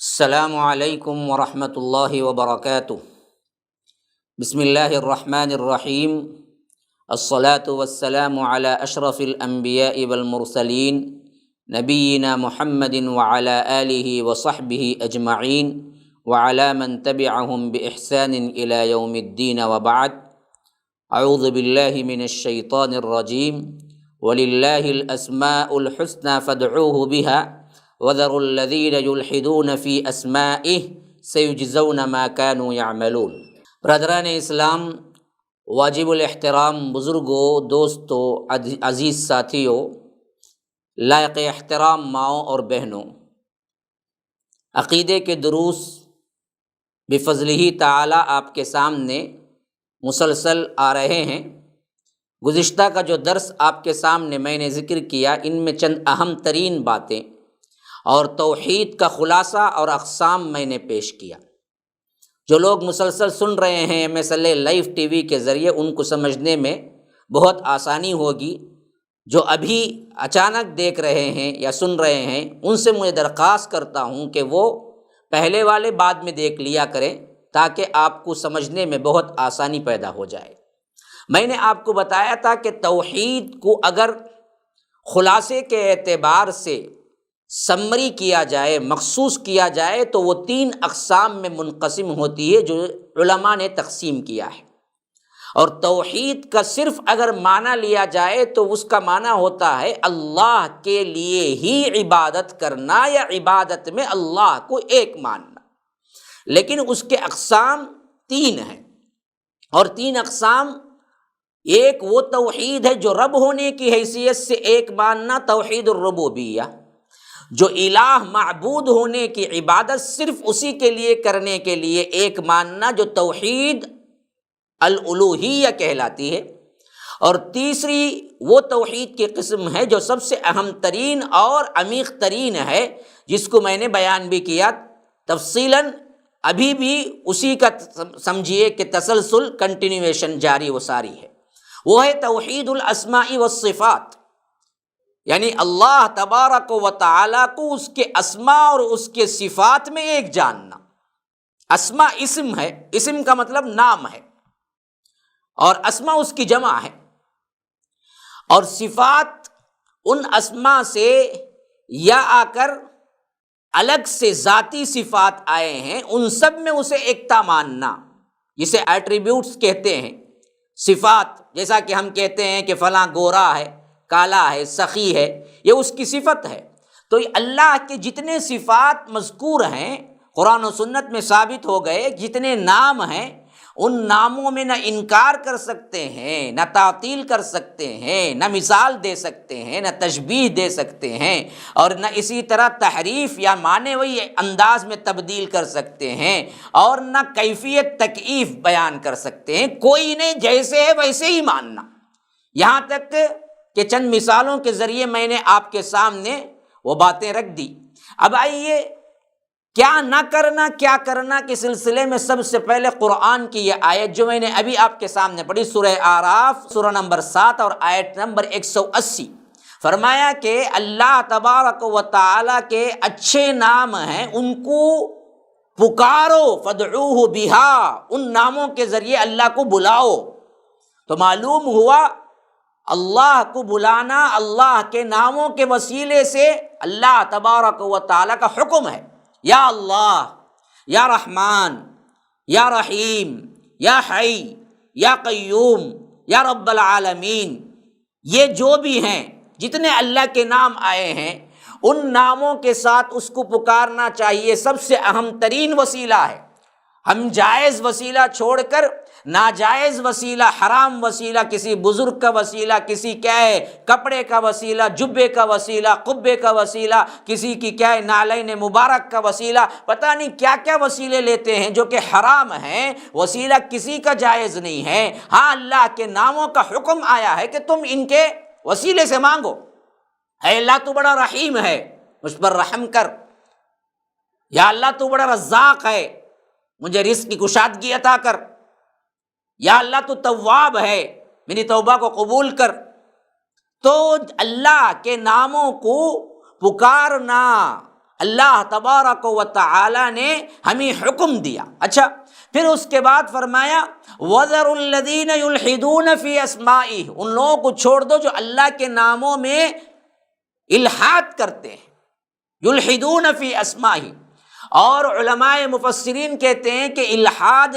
السلام علیکم ورحمۃ اللہ وبرکاتہ۔ بسم اللہ الرحمن الرحیم۔ الصلاة والسلام علی اشرف الانبیاء والمرسلین نبینا محمد وعلی آلہ وصحبہ اجمعین وعلی من تبعہم بإحسان الی یوم الدین وبعد۔ اعوذ باللہ من الشیطان الرجیم۔ وللہ الاسماء الحسنى فادعوہ بہا وذروا الذین یلحدون فی اسمائہ سیجزون ما کانوا یعملون۔ برادران اسلام، واجب الاحترام بزرگوں، دوستوں، عزیز ساتھیوں، لائق احترام ماؤں اور بہنوں، عقیدے کے دروس بفضلہ تعالی آپ کے سامنے مسلسل آ رہے ہیں۔ گزشتہ کا جو درس آپ کے سامنے میں نے ذکر کیا، ان میں چند اہم ترین باتیں اور توحید کا خلاصہ اور اقسام میں نے پیش کیا۔ جو لوگ مسلسل سن رہے ہیں MSLA لائیو ٹی وی کے ذریعے، ان کو سمجھنے میں بہت آسانی ہوگی۔ جو ابھی اچانک دیکھ رہے ہیں یا سن رہے ہیں، ان سے مجھے درخواست کرتا ہوں کہ وہ پہلے والے بعد میں دیکھ لیا کریں، تاکہ آپ کو سمجھنے میں بہت آسانی پیدا ہو جائے۔ میں نے آپ کو بتایا تھا کہ توحید کو اگر خلاصے کے اعتبار سے سمری کیا جائے، مخصوص کیا جائے، تو وہ 3 اقسام میں منقسم ہوتی ہے جو علماء نے تقسیم کیا ہے۔ اور توحید کا صرف اگر معنی لیا جائے تو اس کا معنی ہوتا ہے اللہ کے لیے ہی عبادت کرنا، یا عبادت میں اللہ کو ایک ماننا۔ لیکن اس کے اقسام 3 ہیں، اور 3 اقسام: ایک وہ توحید ہے جو رب ہونے کی حیثیت سے ایک ماننا، توحید الربوبیہ، جو الہ معبود ہونے کی عبادت صرف اسی کے لیے کرنے کے لیے ایک ماننا، جو توحید الالوہیہ کہلاتی ہے۔ اور تیسری وہ توحید کی قسم ہے جو سب سے اہم ترین اور عمیق ترین ہے، جس کو میں نے بیان بھی کیا تفصیلاً، ابھی بھی اسی کا سمجھیے کہ تسلسل، کنٹینیویشن جاری و ساری ہے۔ وہ ہے توحید الاسماء والصفات، یعنی اللہ تبارک و تعالیٰ کو اس کے اسماء اور اس کے صفات میں ایک جاننا۔ اسماء اسم ہے، اسم کا مطلب نام ہے، اور اسماء اس کی جمع ہے، اور صفات ان اسماء سے یا آ کر الگ سے ذاتی صفات آئے ہیں، ان سب میں اسے ایکتا ماننا، جسے ایٹریبیوٹس کہتے ہیں۔ صفات، جیسا کہ ہم کہتے ہیں کہ فلاں گورا ہے، کالا ہے، سخی ہے، یہ اس کی صفت ہے۔ تو اللہ کے جتنے صفات مذکور ہیں قرآن و سنت میں ثابت ہو گئے، جتنے نام ہیں، ان ناموں میں نہ انکار کر سکتے ہیں، نہ تعطیل کر سکتے ہیں، نہ مثال دے سکتے ہیں، نہ تشبیہ دے سکتے ہیں، اور نہ اسی طرح تحریف یا معنوی انداز میں تبدیل کر سکتے ہیں، اور نہ کیفیت تکییف بیان کر سکتے ہیں۔ کوئی نہیں، جیسے ہے ویسے ہی ماننا۔ یہاں تک کہ چند مثالوں کے ذریعے میں نے آپ کے سامنے وہ باتیں رکھ دی۔ اب آئیے، کیا نہ کرنا کیا کرنا کے سلسلے میں سب سے پہلے قرآن کی یہ آیت جو میں نے ابھی آپ کے سامنے پڑھی، سورہ اعراف، سورہ نمبر 7 اور آیت نمبر 180، فرمایا کہ اللہ تبارک و تعالیٰ کے اچھے نام ہیں، ان کو پکارو، فادعوہ بہا، ان ناموں کے ذریعے اللہ کو بلاؤ۔ تو معلوم ہوا اللہ کو بلانا اللہ کے ناموں کے وسیلے سے اللہ تبارک و تعالیٰ کا حکم ہے۔ یا اللہ، یا رحمان، یا رحیم، یا حی، یا قیوم، یا رب العالمین، یہ جو بھی ہیں، جتنے اللہ کے نام آئے ہیں، ان ناموں کے ساتھ اس کو پکارنا چاہیے۔ سب سے اہم ترین وسیلہ ہے۔ ہم جائز وسیلہ چھوڑ کر ناجائز وسیلہ، حرام وسیلہ، کسی بزرگ کا وسیلہ، کسی کیا ہے کپڑے کا وسیلہ، جبے کا وسیلہ، قبے کا وسیلہ، کسی کی کیا ہے نالین مبارک کا وسیلہ، پتہ نہیں کیا کیا وسیلے لیتے ہیں جو کہ حرام ہیں۔ وسیلہ کسی کا جائز نہیں ہے۔ ہاں، اللہ کے ناموں کا حکم آیا ہے کہ تم ان کے وسیلے سے مانگو۔ اے اللہ تو بڑا رحیم ہے، مجھ پر رحم کر۔ یا اللہ تو بڑا رزاق ہے، مجھے رزق کی کشادگی عطا کر۔ یا اللہ تو تواب ہے، میری توبہ کو قبول کر۔ تو اللہ کے ناموں کو پکارنا، اللہ تبارک و تعالی نے ہمیں حکم دیا۔ اچھا، پھر اس کے بعد فرمایا وَذَرُوا الَّذِينَ يُلْحِدُونَ فِي أَسْمَائِهِ، ان لوگوں کو چھوڑ دو جو اللہ کے ناموں میں الحاد کرتے ہیں، یلحدون فی اسمائہ۔ اور علماء مفسرین کہتے ہیں کہ الحاد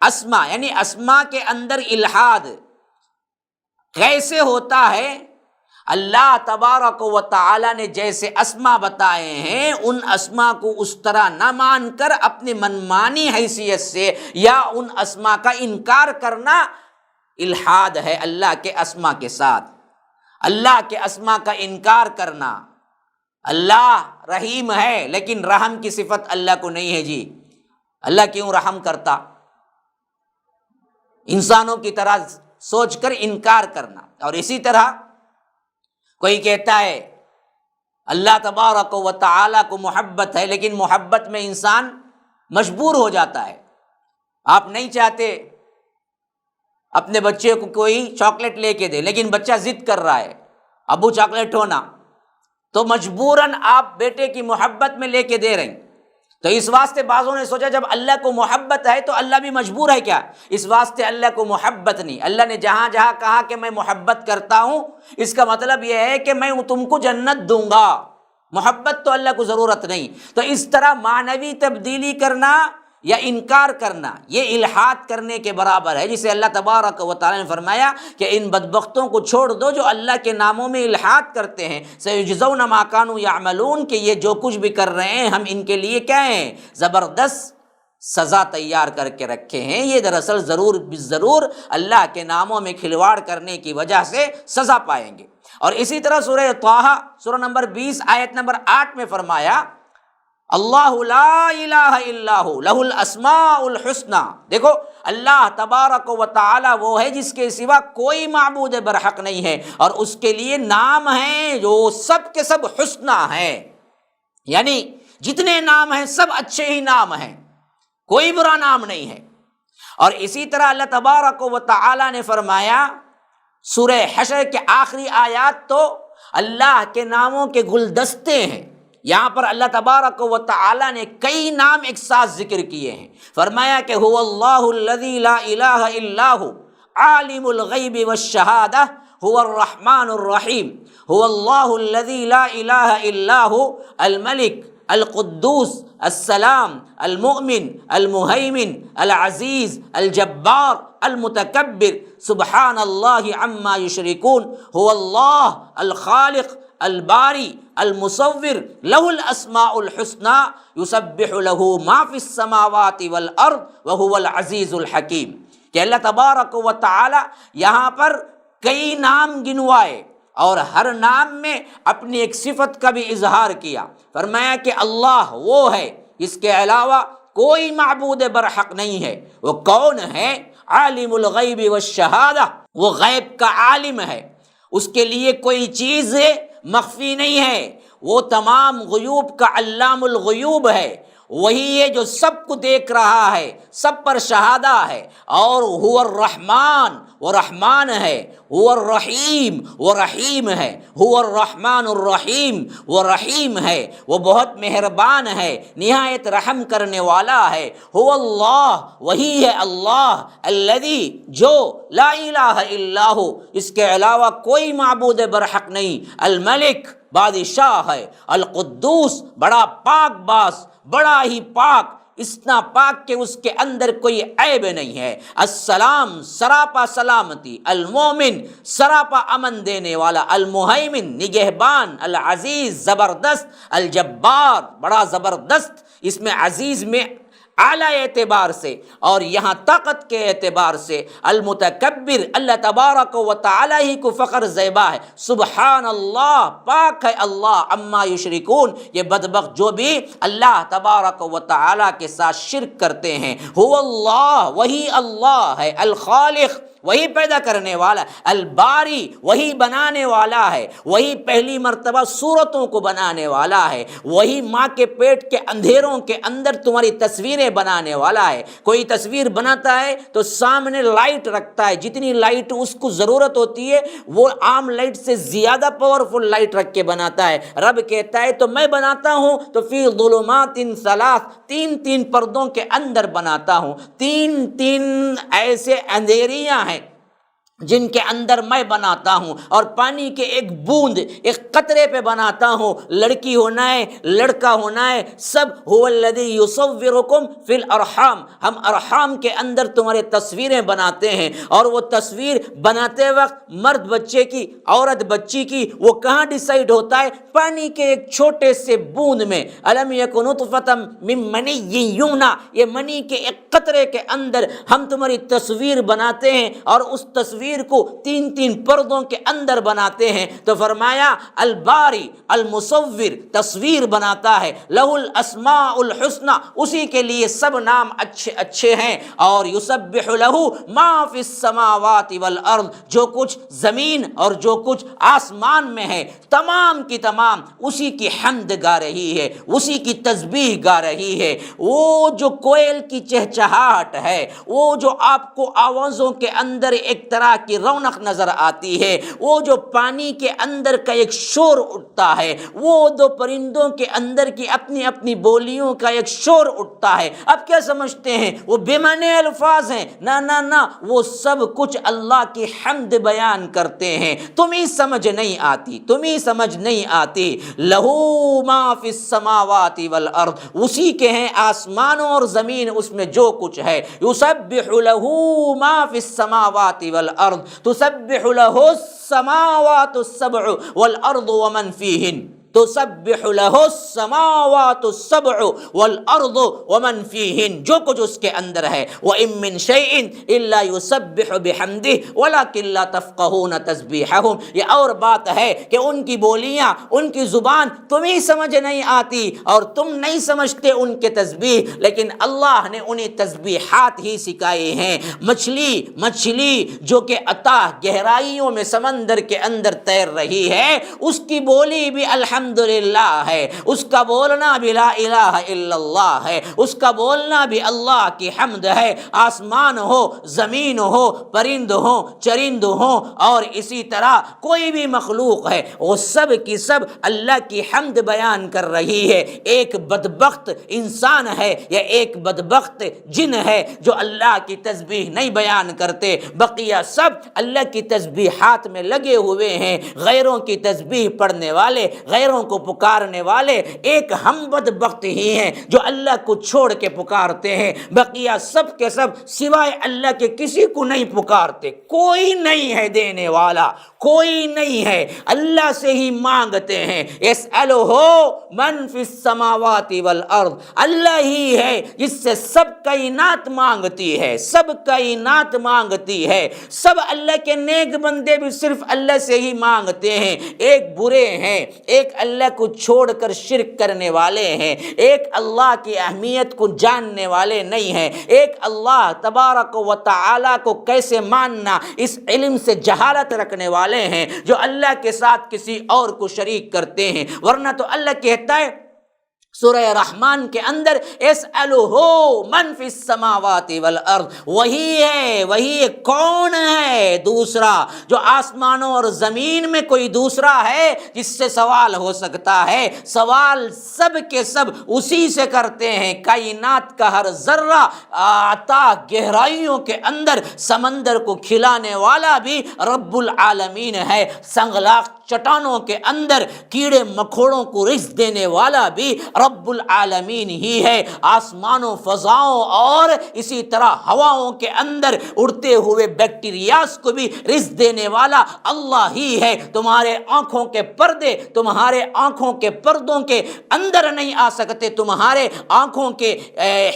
اسما یعنی اسما کے اندر الحاد کیسے ہوتا ہے؟ اللہ تبارک و تعالی نے جیسے اسما بتائے ہیں ان اسما کو اس طرح نہ مان کر اپنی منمانی حیثیت سے یا ان اسما کا انکار کرنا الحاد ہے اللہ کے اسما کے ساتھ۔ اللہ کے اسما کا انکار کرنا، اللہ رحیم ہے لیکن رحم کی صفت اللہ کو نہیں ہے جی، اللہ کیوں رحم کرتا؟ انسانوں کی طرح سوچ کر انکار کرنا۔ اور اسی طرح کوئی کہتا ہے اللہ تبارک و تعالیٰ کو محبت ہے لیکن محبت میں انسان مجبور ہو جاتا ہے۔ آپ نہیں چاہتے اپنے بچے کو کوئی چاکلیٹ لے کے دے لیکن بچہ ضد کر رہا ہے ابو چاکلیٹ ہونا، تو مجبوراً آپ بیٹے کی محبت میں لے کے دے رہے ہیں۔ تو اس واسطے بعضوں نے سوچا جب اللہ کو محبت ہے تو اللہ بھی مجبور ہے کیا؟ اس واسطے اللہ کو محبت نہیں۔ اللہ نے جہاں جہاں کہا کہ میں محبت کرتا ہوں اس کا مطلب یہ ہے کہ میں تم کو جنت دوں گا، محبت تو اللہ کو ضرورت نہیں۔ تو اس طرح معنوی تبدیلی کرنا یا انکار کرنا یہ الحاد کرنے کے برابر ہے، جسے اللہ تبارک و تعالی نے فرمایا کہ ان بدبختوں کو چھوڑ دو جو اللہ کے ناموں میں الحاد کرتے ہیں، سیجزون ما کانوا یعملون، کہ یہ جو کچھ بھی کر رہے ہیں ہم ان کے لیے کیا ہیں؟ زبردست سزا تیار کر کے رکھے ہیں۔ یہ دراصل ضرور بالضرور اللہ کے ناموں میں کھلواڑ کرنے کی وجہ سے سزا پائیں گے۔ اور اسی طرح سورہ طٰہٰ سورہ نمبر 20 آیت نمبر 8 میں فرمایا اللہ لا الہ الا ہو لہ الاسماء الحسنی۔ دیکھو اللہ تبارک و تعالی وہ ہے جس کے سوا کوئی معبود برحق نہیں ہے اور اس کے لیے نام ہیں جو سب کے سب حسنی ہیں، یعنی جتنے نام ہیں سب اچھے ہی نام ہیں، کوئی برا نام نہیں ہے۔ اور اسی طرح اللہ تبارک و تعالی نے فرمایا سورہ حشر کے آخری آیات تو اللہ کے ناموں کے گلدستے ہیں، یہاں پر اللہ تبارک و تعالی نے کئی نام ایک ساتھ ذکر کیے ہیں۔ فرمایا کہ هو اللہ الذی لا الہ الا هو عالم الغیب والشہادہ هو الرحمن الرحیم، هو اللہ الذی لا الہ الا هو الملک القدوس السلام المؤمن المہیمن العزیز الجبار المتکبر سبحان اللہ عما یشرکون، هو اللہ الخالق الباری المصور لہ الاسماء الحسنی یسبح لہ ما فی السماوات والارض وہو العزیز الحکیم۔ کہ اللہ تبارک و تعالی یہاں پر کئی نام گنوائے اور ہر نام میں اپنی ایک صفت کا بھی اظہار کیا۔ فرمایا کہ اللہ وہ ہے، اس کے علاوہ کوئی معبود برحق نہیں ہے۔ وہ کون ہے؟ عالم الغیب والشہادہ، وہ غیب کا عالم ہے، اس کے لیے کوئی چیز مخفی نہیں ہے، وہ تمام غیوب کا علام الغیوب ہے، وہی ہے جو سب کو دیکھ رہا ہے، سب پر شہادہ ہے۔ اور هو الرحمن، وہ رحمان ہے، هو الرحیم، وہ رحیم ہے، هو الرحمن الرحیم، وہ رحیم ہے، وہ بہت مہربان ہے، نہایت رحم کرنے والا ہے۔ هو اللہ، وہی ہے اللہ، الذی جو لا الہ الا ہو، اس کے علاوہ کوئی معبود برحق نہیں، الملک بادشاہ ہے، القدوس بڑا پاک باز، بڑا ہی پاک، اتنا پاک کہ اس کے اندر کوئی عیب نہیں ہے، السلام سراپا سلامتی، المومن سراپا امن دینے والا، المہیمن نگہبان، العزیز زبردست، الجبار بڑا زبردست، اس میں عزیز میں اعلیٰ اعتبار سے اور یہاں طاقت کے اعتبار سے، المتکبر اللہ تبارک و تعالی ہی کو فخر زیبا ہے، سبحان اللہ پاک ہے اللہ عما یشرکون، یہ بدبخت جو بھی اللہ تبارک و تعالی کے ساتھ شرک کرتے ہیں۔ هو اللہ، وہی اللہ ہے، الخالق وہی پیدا کرنے والا ہے، الباری وہی بنانے والا ہے، وہی پہلی مرتبہ صورتوں کو بنانے والا ہے، وہی ماں کے پیٹ کے اندھیروں کے اندر تمہاری تصویریں بنانے والا ہے۔ کوئی تصویر بناتا ہے تو سامنے لائٹ رکھتا ہے، جتنی لائٹ اس کو ضرورت ہوتی ہے وہ عام لائٹ سے زیادہ پاورفل لائٹ رکھ کے بناتا ہے۔ رب کہتا ہے تو میں بناتا ہوں تو فی ظلمات ثلاث، تین پردوں کے اندر بناتا ہوں، تین ایسے اندھیریاں ہیں جن کے اندر میں بناتا ہوں، اور پانی کے ایک بوند، ایک قطرے پہ بناتا ہوں، لڑکی ہونا ہے لڑکا ہونا ہے، سب هو الذی یصورکم فی الارحام، ہم ارحام کے اندر تمہارے تصویریں بناتے ہیں، اور وہ تصویر بناتے وقت مرد بچے کی، عورت بچی کی، وہ کہاں ڈیسائیڈ ہوتا ہے؟ پانی کے ایک چھوٹے سے بوند میں، الم یک نطفۃ من منی یمنی، یہ منی کے ایک قطرے کے اندر ہم تمہاری تصویر بناتے ہیں، اور اس تصویر کو تین پردوں کے اندر بناتے ہیں۔ تو فرمایا الباری المصور، تصویر بناتا ہے، لہ الاسماء الحسنی، اسی کے لیے سب نام اچھے اچھے ہیں، اور یسبح لہ ما فی السماوات والارض، جو کچھ زمین اور جو کچھ آسمان میں ہے تمام کی تمام اسی کی حمد گا رہی ہے، اسی کی تسبیح گا رہی ہے۔ وہ جو کوئل کی چہچہاہٹ ہے، وہ جو آپ کو آوازوں کے اندر ایک طرح کی رونق نظر آتی ہے، وہ جو پانی کے اندر کا ایک شور اٹھتا ہے، وہ دو پرندوں کے اندر کی اپنی اپنی بولیوں کا ایک شور اٹھتا ہے، اب کیا سمجھتے ہیں وہ بے معنی الفاظ ہیں؟ نہ، وہ سب کچھ اللہ کی حمد بیان کرتے ہیں، تمہیں سمجھ نہیں آتی۔ لہو ما فی السماوات والارض، اسی کے ہیں آسمانوں اور زمین، اس میں جو کچھ ہے، یسبح لہو ما فی السماوات والارض، تسبح لہ السماوات السبع والارض ومن فیہن، تسبح لہ السماوات السبع والارض ومن فیہن، جو کچھ اس کے اندر ہے، وَإِن مِّن شَيْءٍ إِلَّا يُسَبِّحُ بِحَمْدِهِ وَلَكِن لَّا تَفْقَهُونَ تَسْبِيحَهُمْ، یہ اور بات ہے کہ ان کی بولیاں، ان کی زبان تمہیں سمجھ نہیں آتی، اور تم نہیں سمجھتے ان کے تسبیح، لیکن اللہ نے انہیں تسبیحات ہی سکھائے ہیں۔ مچھلی جو کہ اتاہ گہرائیوں میں سمندر کے اندر تیر رہی ہے، اس کی بولی بھی الحمدللہ ہے، اس کا بولنا بھی لا الہ الا اللہ ہے، اس کا بولنا بھی اللہ کی حمد ہے۔ آسمان ہو، زمین ہو، پرند ہو، چرند ہو، اور اسی طرح کوئی بھی مخلوق ہے، وہ سب کی سب اللہ کی حمد بیان کر رہی ہے۔ ایک بدبخت انسان ہے یا ایک بدبخت جن ہے جو اللہ کی تسبیح نہیں بیان کرتے، بقیہ سب اللہ کی تسبیحات میں لگے ہوئے ہیں۔ غیروں کی تسبیح پڑھنے والے، غیروں کو پکارنے والے ایک ہم بدبخت ہی ہیں جو اللہ کو چھوڑ کے پکارتے ہیں، بقیہ سب کے سب سوائے اللہ کے کسی کو نہیں پکارتے۔ کوئی نہیں ہے دینے والا، کوئی نہیں ہے، اللہ سے ہی مانگتے ہیں۔ یسألہ من فی السماوات والارض، اللہ ہی ہے جس سے سب کائنات مانگتی ہے، سب کائنات مانگتی ہے، سب اللہ کے نیک بندے بھی صرف اللہ سے ہی مانگتے ہیں۔ ایک برے ہیں، ایک اللہ کو چھوڑ کر شرک کرنے والے ہیں، ایک اللہ کی اہمیت کو جاننے والے نہیں ہیں، ایک اللہ تبارک و تعالی کو کیسے ماننا اس علم سے جہالت رکھنے والے ہیں، جو اللہ کے ساتھ کسی اور کو شریک کرتے ہیں۔ ورنہ تو اللہ کہتا ہے سورہ رحمان کے اندر یسألہ من فی السماوات والارض، وہی کون ہے دوسرا جو آسمانوں اور زمین میں کوئی دوسرا ہے جس سے سوال ہو سکتا ہے؟ سوال سب کے سب اسی سے کرتے ہیں۔ کائنات کا ہر ذرہ عطا گہرائیوں کے اندر سمندر کو کھلانے والا بھی رب العالمین ہے، سنگلاخ چٹانوں کے اندر کیڑے مکوڑوں کو رزق دینے والا بھی رب العالمین ہی ہے، آسمانوں، فضاؤں اور اسی طرح ہواؤں کے اندر اڑتے ہوئے بیکٹیریاز کو بھی رزق دینے والا اللہ ہی ہے۔ تمہارے آنکھوں کے پردے تمہارے آنکھوں کے پردوں کے اندر نہیں آ سکتے، تمہارے آنکھوں کے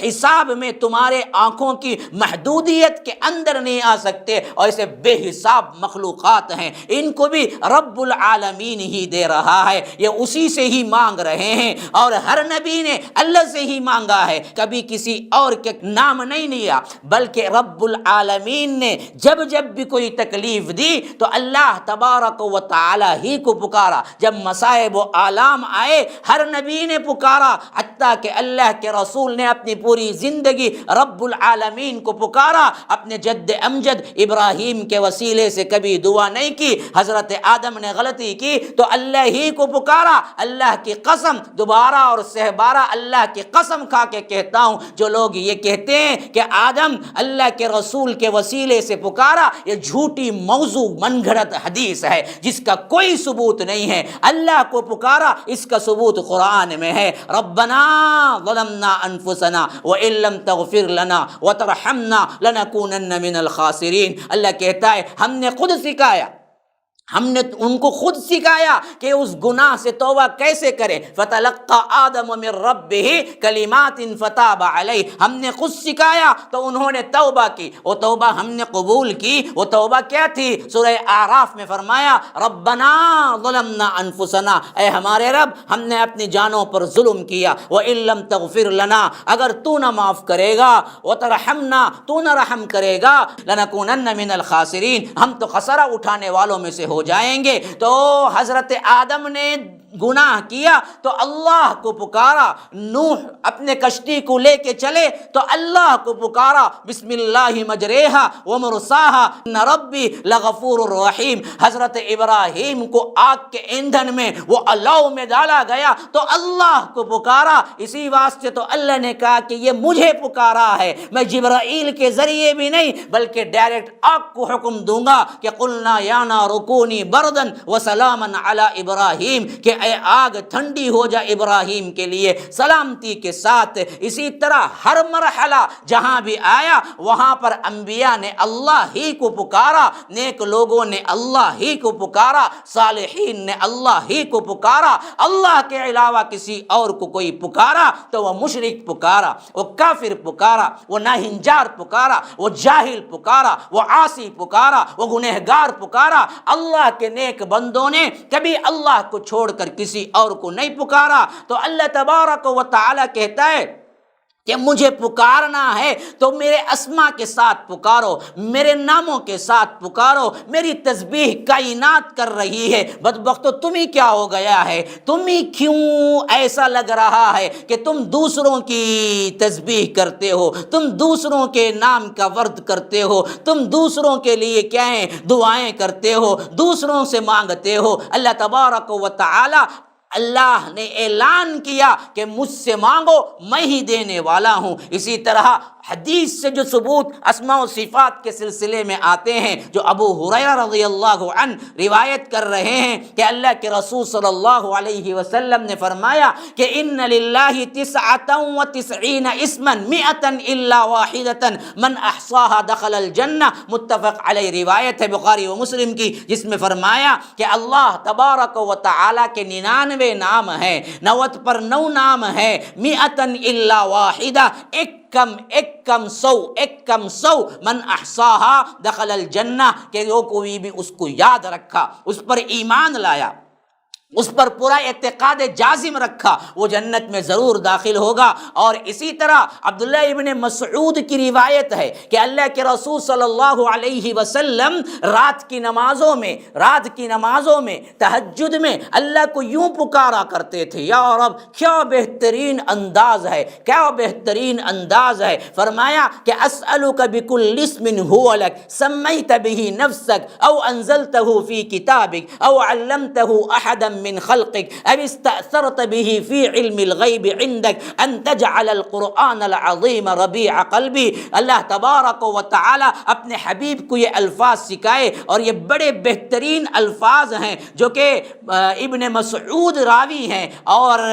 حساب میں تمہارے آنکھوں کی محدودیت کے اندر نہیں آ سکتے، اور ایسے بے حساب مخلوقات ہیں، ان کو بھی رب العالمین ہی دے رہا ہے، یہ اسی سے ہی مانگ رہے ہیں، اور ہر نبی نے اللہ سے ہی مانگا ہے، کبھی کسی اور کے نام نہیں لیا، بلکہ رب العالمین نے جب جب بھی کوئی تکلیف دی تو اللہ تبارک و تعالی ہی کو پکارا۔ جب مصائب و آلام آئے ہر نبی نے پکارا، حتیٰ کہ اللہ کے رسول نے اپنی پوری زندگی رب العالمین کو پکارا، اپنے جد امجد ابراہیم کے وسیلے سے کبھی دعا نہیں کی۔ حضرت آدم نے غلطی کی تو اللہ ہی کو پکارا۔ اللہ کی قسم، دوبارہ اور سہبارہ اللہ کی قسم کھا کے کہتا ہوں، جو لوگ یہ کہتے ہیں کہ آدم اللہ کے رسول کے وسیلے سے پکارا، یہ جھوٹی موضوع من گھڑت حدیث ہے جس کا کوئی ثبوت نہیں ہے۔ اللہ کو پکارا، اس کا ثبوت قرآن میں ہے۔ ربنا ظلمنا انفسنا وان لم تغفر لنا وترحمنا لنکونن من الخاسرین۔ اللہ کہتا ہے ہم نے خود سکھایا، ہم نے ان کو خود سکھایا کہ اس گناہ سے توبہ کیسے کریں۔ فتلقى آدم من ربہ کلمات فتاب علیہ، ہم نے خود سکھایا تو انہوں نے توبہ کی، وہ توبہ ہم نے قبول کی۔ وہ توبہ کیا تھی؟ سورہ اعراف میں فرمایا ربنا ظلمنا انفسنا، اے ہمارے رب ہم نے اپنی جانوں پر ظلم کیا، وَإِن لَّمْ تَغْفِرْ لَنَا، اگر تو نہ معاف کرے گا، وَتَرْحَمْنَا، تو نہ رحم کرے گا، لَنَكُونَنَّ مِنَ الْخَاسِرِينَ، ہم تو خسارہ اٹھانے والوں میں سے ہو جائیں گے۔ تو حضرت آدم نے گناہ کیا تو اللہ کو پکارا، نوح اپنے کشتی کو لے کے چلے تو اللہ کو پکارا، بسم اللہ مجریہا ومرساہا ان ربی لغفور الرحیم۔ حضرت ابراہیم کو آگ کے ایندھن میں، وہ الاؤ میں ڈالا گیا تو اللہ کو پکارا۔ اسی واسطے تو اللہ نے کہا کہ یہ مجھے پکارا ہے، میں جبرائیل کے ذریعے بھی نہیں بلکہ ڈائریکٹ آگ کو حکم دوں گا کہ قلنا یا نار کونی بردن وسلاما علی ابراہیم، کہ اے آگ ٹھنڈی ہو جا ابراہیم کے لیے سلامتی کے ساتھ۔ اسی طرح ہر مرحلہ جہاں بھی آیا وہاں پر انبیاء نے اللہ ہی کو پکارا، نیک لوگوں نے اللہ ہی کو پکارا، صالحین نے اللہ ہی کو پکارا۔ اللہ کے علاوہ کسی اور کو کوئی پکارا تو وہ مشرک پکارا، وہ کافر پکارا، وہ ناہنجار پکارا، وہ جاہل پکارا، وہ عاصی پکارا، وہ گنہگار پکارا۔ اللہ کے نیک بندوں نے کبھی اللہ کو چھوڑ کر کسی اور کو نہیں پکارا۔ تو اللہ تبارک و تعالی کہتا ہے کہ مجھے پکارنا ہے تو میرے اسماء کے ساتھ پکارو، میرے ناموں کے ساتھ پکارو۔ میری تسبیح کائنات کر رہی ہے۔ بدبختو تمہیں کیا ہو گیا ہے؟ تمہیں کیوں ایسا لگ رہا ہے کہ تم دوسروں کی تسبیح کرتے ہو، تم دوسروں کے نام کا ورد کرتے ہو، تم دوسروں کے لیے کیا ہیں دعائیں کرتے ہو، دوسروں سے مانگتے ہو۔ اللہ تبارک و تعالی، اللہ نے اعلان کیا کہ مجھ سے مانگو میں ہی دینے والا ہوں۔ اسی طرح حدیث سے جو ثبوت اسماء و صفات کے سلسلے میں آتے ہیں، جو ابو ہریرہ رضی اللہ عنہ روایت کر رہے ہیں کہ اللہ کے رسول صلی اللہ علیہ وسلم نے فرمایا کہ ان للہ 99 اسما 100 الا واحدۃ من احصاها دخل الجنہ، متفق علیہ روایت ہے بخاری و مسلم کی، جس میں فرمایا کہ اللہ تبارک و تعالی کے 99 نام ہیں، 90 پر 9 نام ہیں، 100 الا واحدہ، ایک کم 100 من احصاہا دخل الجنہ، کہ جو کوئی بھی اس کو یاد رکھا، اس پر ایمان لایا، اس پر پورا اعتقاد جازم رکھا، وہ جنت میں ضرور داخل ہوگا۔ اور اسی طرح عبداللہ ابن مسعود کی روایت ہے کہ اللہ کے رسول صلی اللہ علیہ وسلم رات کی نمازوں میں تہجد میں اللہ کو یوں پکارا کرتے تھے، یا رب کیا بہترین انداز ہے، کیا بہترین انداز ہے۔ فرمایا کہ اسألک بکل اسم هو لک سمیت به نفسک او انزلته فی کتابک او علمته احدا من خلقك اب استأثرت به في علم الغیب عندك ان تجعل القرآن العظیم ربیع قلبی۔ اللہ تبارک و تعالی اپنے حبیب کو یہ الفاظ سکھائے، اور یہ بڑے بہترین الفاظ ہیں جو کہ ابن مسعود راوی ہیں، اور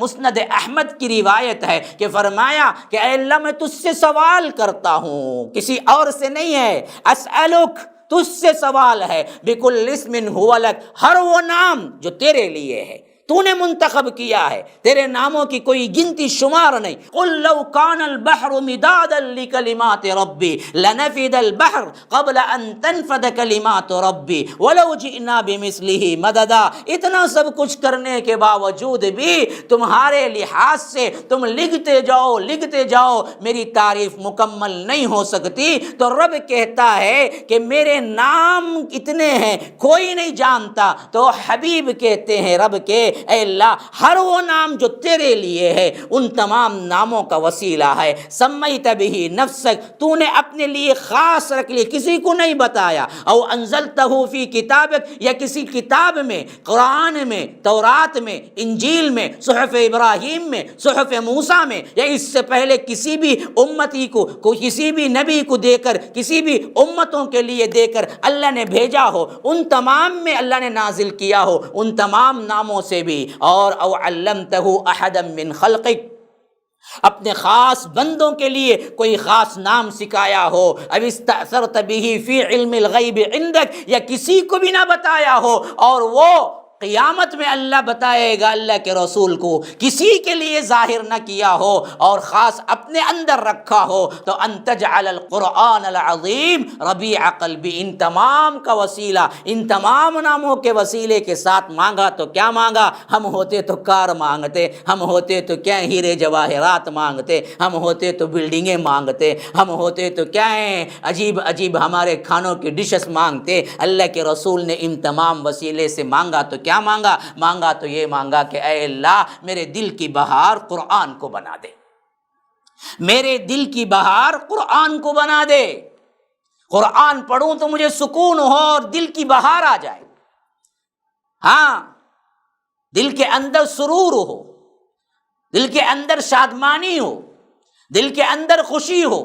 مسند احمد کی روایت ہے کہ فرمایا کہ اے اللہ میں تجھ سے سوال کرتا ہوں، کسی اور سے نہیں ہے، اسألک، تجھ سے سوال ہے، بکل اسم هو لک، ہر وہ نام جو تیرے لیے ہے، تو نے منتخب کیا ہے، تیرے ناموں کی کوئی گنتی شمار نہیں۔ قل لو کان البحر مدادا لکلمات ربی لنفد البحر قبل ان تنفد کلمات ربی ولو جئنا بمثلہ مددا۔ اتنا سب کچھ کرنے کے باوجود بھی تمہارے لحاظ سے تم لکھتے جاؤ، میری تعریف مکمل نہیں ہو سکتی۔ تو رب کہتا ہے کہ میرے نام اتنے ہیں کوئی نہیں جانتا، تو حبیب کہتے ہیں رب کے اے اللہ ہر وہ نام جو تیرے لیے ہے ان تمام ناموں کا وسیلہ ہے۔ سمیت بہ نفسک، تو نے اپنے لیے خاص رکھ لیے، کسی کو نہیں بتایا۔ او انزلتہ فی کتابک، یا کسی کتاب میں، قرآن میں، تورات میں، انجیل میں، صحف ابراہیم میں، صحف موسیٰ میں، یا اس سے پہلے کسی بھی امتی کو کسی بھی نبی کو دے کر، کسی بھی امتوں کے لیے دے کر اللہ نے بھیجا ہو، ان تمام میں اللہ نے نازل کیا ہو، ان تمام ناموں سے بھی۔ اور او علمتہ احدا من خلقک، اپنے خاص بندوں کے لیے کوئی خاص نام سکھایا ہو، اب استأثرت بہ فی علم الغیب عندک، یا کسی کو بھی نہ بتایا ہو اور وہ قیامت میں اللہ بتائے گا اللہ کے رسول کو، کسی کے لیے ظاہر نہ کیا ہو اور خاص اپنے اندر رکھا ہو، تو ان تجعل القرآن العظیم ربیع قلبی، ان تمام کا وسیلہ، ان تمام ناموں کے وسیلے کے ساتھ مانگا تو کیا مانگا؟ ہم ہوتے تو کار مانگتے، ہم ہوتے تو کیا ہیرے جواہرات مانگتے، ہم ہوتے تو بلڈنگیں مانگتے، ہم ہوتے تو کیا ہیں عجیب عجیب ہمارے کھانوں کی ڈشز مانگتے۔ اللہ کے رسول نے ان تمام وسیلے سے مانگا تو کیا مانگا تو یہ مانگا کہ اے اللہ میرے دل کی بہار قرآن کو بنا دے، میرے دل کی بہار قرآن کو بنا دے، قرآن پڑھوں تو مجھے سکون ہو اور دل کی بہار آ جائے، ہاں دل کے اندر سرور ہو، دل کے اندر شادمانی ہو، دل کے اندر خوشی ہو۔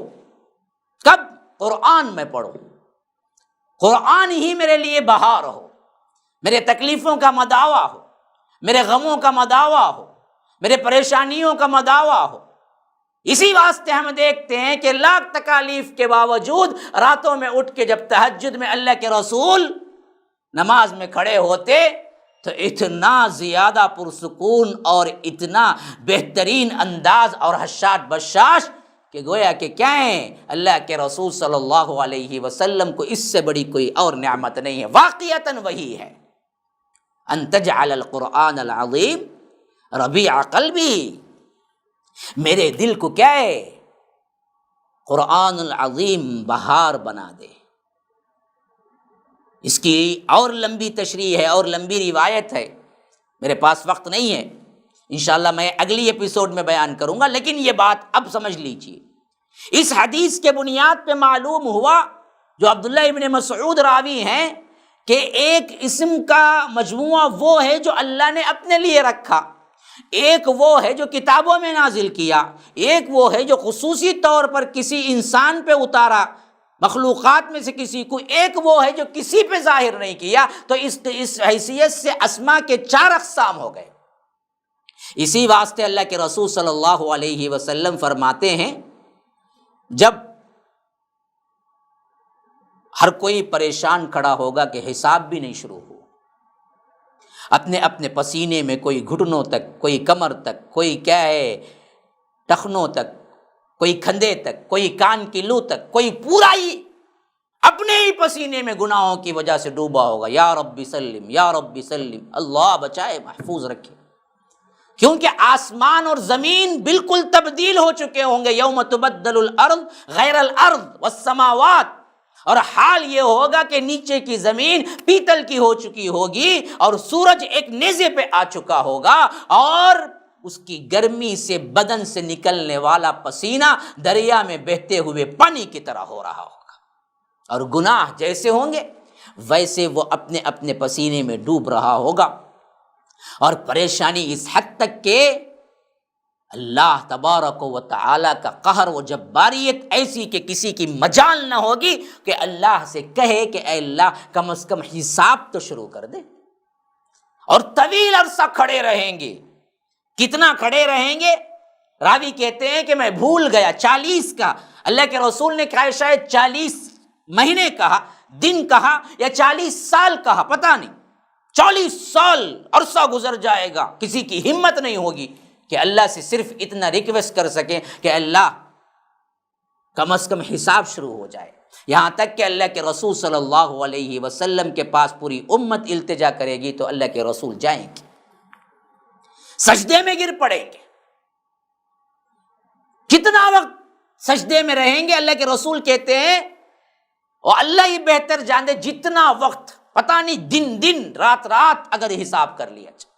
کب؟ قرآن میں پڑھوں، قرآن ہی میرے لیے بہار ہو، میرے تکلیفوں کا مداوا ہو، میرے غموں کا مداوا ہو، میرے پریشانیوں کا مداوا ہو۔ اسی واسطے ہم دیکھتے ہیں کہ لاکھ تکالیف کے باوجود راتوں میں اٹھ کے جب تہجد میں اللہ کے رسول نماز میں کھڑے ہوتے تو اتنا زیادہ پرسکون اور اتنا بہترین انداز اور حشاش بشاش کہ گویا کہ کیا ہے، اللہ کے رسول صلی اللہ علیہ وسلم کو اس سے بڑی کوئی اور نعمت نہیں ہے، واقعتاً وہی ہے۔ ان تجعل القرآن العظیم ربیع قلبی، میرے دل کو کیا ہے؟ قرآن العظیم بہار بنا دے۔ اس کی اور لمبی تشریح ہے اور لمبی روایت ہے، میرے پاس وقت نہیں ہے، انشاءاللہ میں اگلی ایپیسوڈ میں بیان کروں گا، لیکن یہ بات اب سمجھ لیجیے۔ اس حدیث کے بنیاد پہ معلوم ہوا، جو عبداللہ ابن مسعود راوی ہیں، کہ ایک اسم کا مجموعہ وہ ہے جو اللہ نے اپنے لیے رکھا، ایک وہ ہے جو کتابوں میں نازل کیا، ایک وہ ہے جو خصوصی طور پر کسی انسان پہ اتارا مخلوقات میں سے کسی کو، ایک وہ ہے جو کسی پہ ظاہر نہیں کیا۔ تو اس حیثیت سے اسماء کے 4 اقسام ہو گئے۔ اسی واسطے اللہ کے رسول صلی اللہ علیہ وسلم فرماتے ہیں، جب ہر کوئی پریشان کھڑا ہوگا کہ حساب بھی نہیں شروع ہو، اپنے اپنے پسینے میں کوئی گھٹنوں تک، کوئی کمر تک، کوئی کیا ہے ٹخنوں تک، کوئی کھندے تک، کوئی کان کی لو تک، کوئی پورا ہی اپنے ہی پسینے میں گناہوں کی وجہ سے ڈوبا ہوگا، یا رب سلم یا رب سلم، اللہ بچائے محفوظ رکھے، کیونکہ آسمان اور زمین بالکل تبدیل ہو چکے ہوں گے، یوم تبدل الارض غیر الارض والسماوات، اور حال یہ ہوگا کہ نیچے کی زمین پیتل کی ہو چکی ہوگی اور سورج ایک نیزے پہ آ چکا ہوگا، اور اس کی گرمی سے بدن سے نکلنے والا پسینہ دریا میں بہتے ہوئے پانی کی طرح ہو رہا ہوگا، اور گناہ جیسے ہوں گے ویسے وہ اپنے اپنے پسینے میں ڈوب رہا ہوگا، اور پریشانی اس حد تک کہ اللہ تبارک و تعالی کا قہر و جباریت ایسی کہ کسی کی مجال نہ ہوگی کہ اللہ سے کہے کہ اے اللہ کم از کم حساب تو شروع کر دے، اور طویل عرصہ کھڑے رہیں گے۔ کتنا کھڑے رہیں گے؟ راوی کہتے ہیں کہ میں بھول گیا، 40 کا، اللہ کے رسول نے کہا شاید 40 مہینے کہا، دن کہا، یا 40 سال کہا، پتہ نہیں، 40 سال عرصہ گزر جائے گا، کسی کی ہمت نہیں ہوگی کہ اللہ سے صرف اتنا ریکویسٹ کر سکیں کہ اللہ کم از کم حساب شروع ہو جائے، یہاں تک کہ اللہ کے رسول صلی اللہ علیہ وسلم کے پاس پوری امت التجا کرے گی تو اللہ کے رسول جائیں گے، سجدے میں گر پڑیں گے۔ کتنا وقت سجدے میں رہیں گے؟ اللہ کے رسول کہتے ہیں اور اللہ ہی بہتر جانے، جتنا وقت پتہ نہیں، دن رات اگر حساب کر لیا جائے۔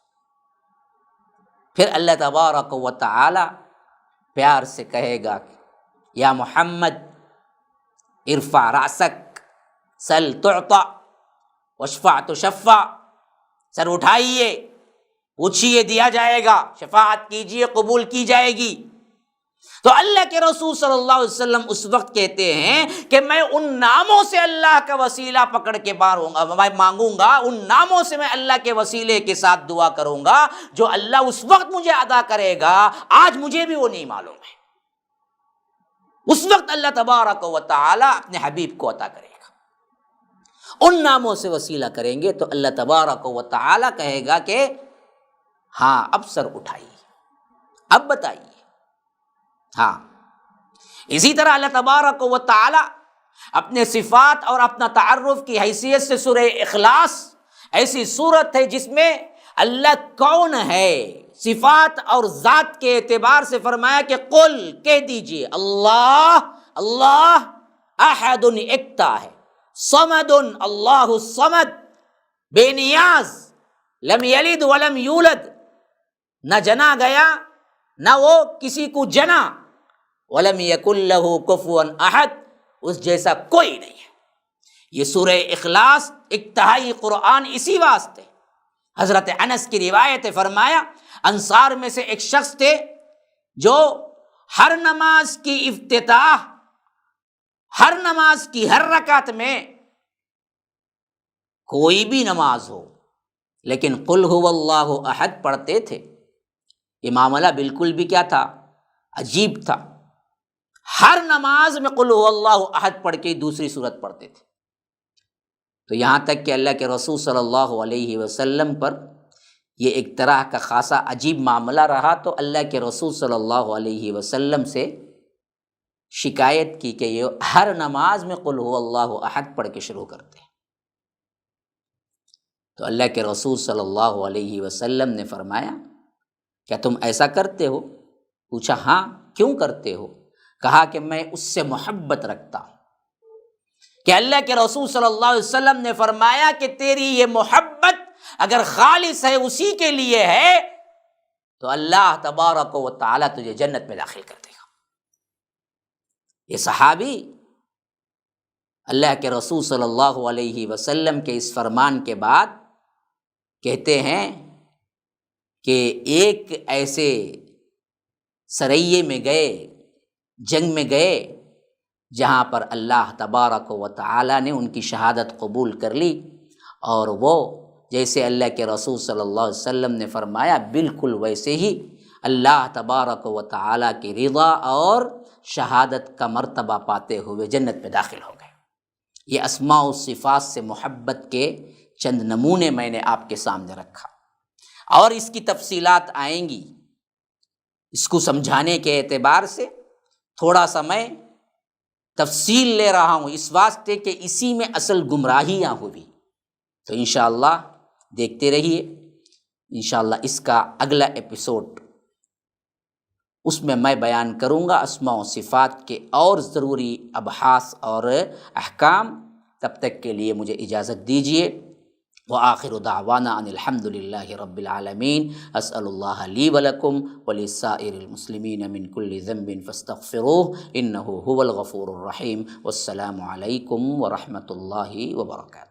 پھر اللہ تبارک و تعالی پیار سے کہے گا یا محمد ارفع راسک سل تعطا واشفع تشفع، سر اٹھائیے، پوچھئے دیا جائے گا، شفاعت کیجئے قبول کی جائے گی۔ تو اللہ کے رسول صلی اللہ علیہ وسلم اس وقت کہتے ہیں کہ میں ان ناموں سے اللہ کا وسیلہ پکڑ کے میں مانگوں گا، ان ناموں سے میں اللہ کے وسیلے کے ساتھ دعا کروں گا جو اللہ اس وقت مجھے عطا کرے گا، آج مجھے بھی وہ نہیں معلوم ہے۔ اس وقت اللہ تبارک و تعالی اپنے حبیب کو عطا کرے گا، ان ناموں سے وسیلہ کریں گے تو اللہ تبارک و تعالی کہے گا کہ ہاں اب سر اٹھائیے، اب بتائیے۔ ہاں، اسی طرح اللہ تبارک و تعالی اپنے صفات اور اپنا تعارف کی حیثیت سے سورہ اخلاص ایسی صورت ہے جس میں اللہ کون ہے صفات اور ذات کے اعتبار سے فرمایا کہ قل، کہہ دیجئے، اللہ احد، ایکتا ہے، صمد، اللہ الصمد، بے نیاز، لم یلد ولم یولد، نہ جنا گیا نہ وہ کسی کو جنا، ولم یکن لہ کفوا احد، اس جیسا کوئی نہیں ہے۔ یہ سورہ اخلاص انتہائی قرآن اسی واسطے۔ حضرت انس کی روایت ہے، فرمایا انصار میں سے ایک شخص تھے جو ہر نماز کی افتتاح، ہر نماز کی ہر رکعت میں، کوئی بھی نماز ہو لیکن قل هو اللہ احد پڑھتے تھے۔ یہ معاملہ بالکل بھی کیا تھا؟ عجیب تھا۔ ہر نماز میں قل هو اللہ احد پڑھ کے دوسری سورت پڑھتے تھے۔ تو یہاں تک کہ اللہ کے رسول صلی اللہ علیہ وسلم پر یہ ایک طرح کا خاصا عجیب معاملہ رہا تو اللہ کے رسول صلی اللہ علیہ وسلم سے شکایت کی کہ یہ ہر نماز میں قل هو اللہ احد پڑھ کے شروع کرتے ہیں۔ تو اللہ کے رسول صلی اللہ علیہ وسلم نے فرمایا کیا تم ایسا کرتے ہو؟ پوچھا ہاں، کیوں کرتے ہو؟ کہا کہ میں اس سے محبت رکھتا ہوں کہ اللہ کے رسول صلی اللہ علیہ وسلم نے فرمایا کہ تیری یہ محبت اگر خالص ہے، اسی کے لیے ہے، تو اللہ تبارک و تعالیٰ تجھے جنت میں داخل کر دے گا۔ یہ صحابی اللہ کے رسول صلی اللہ علیہ وسلم کے اس فرمان کے بعد کہتے ہیں کہ ایک ایسے سریے میں گئے، جنگ میں گئے، جہاں پر اللہ تبارک و تعالیٰ نے ان کی شہادت قبول کر لی، اور وہ جیسے اللہ کے رسول صلی اللہ علیہ وسلم نے فرمایا بالکل ویسے ہی اللہ تبارک و تعالیٰ کی رضا اور شہادت کا مرتبہ پاتے ہوئے جنت میں داخل ہو گئے۔ یہ اسماء و صفات سے محبت کے چند نمونے میں نے آپ کے سامنے رکھا، اور اس کی تفصیلات آئیں گی۔ اس کو سمجھانے کے اعتبار سے تھوڑا سا میں تفصیل لے رہا ہوں، اس واسطے کہ اسی میں اصل گمراہیاں ہوئی۔ تو انشاءاللہ دیکھتے رہیے، انشاءاللہ اس کا اگلا ایپیسوڈ اس میں بیان کروں گا اسماء و صفات کے اور ضروری ابحاث اور احکام۔ تب تک کے لیے مجھے اجازت دیجیے۔ وآخر دعوانا ان الحمد للہ رب العالمین۔ اسأل اللہ لی ولکم ولسائر المسلمین من کل ذنب فاستغفروہ انہ هو الغفور الرحیم۔ والسلام علیکم ورحمۃ اللہ وبرکاتہ۔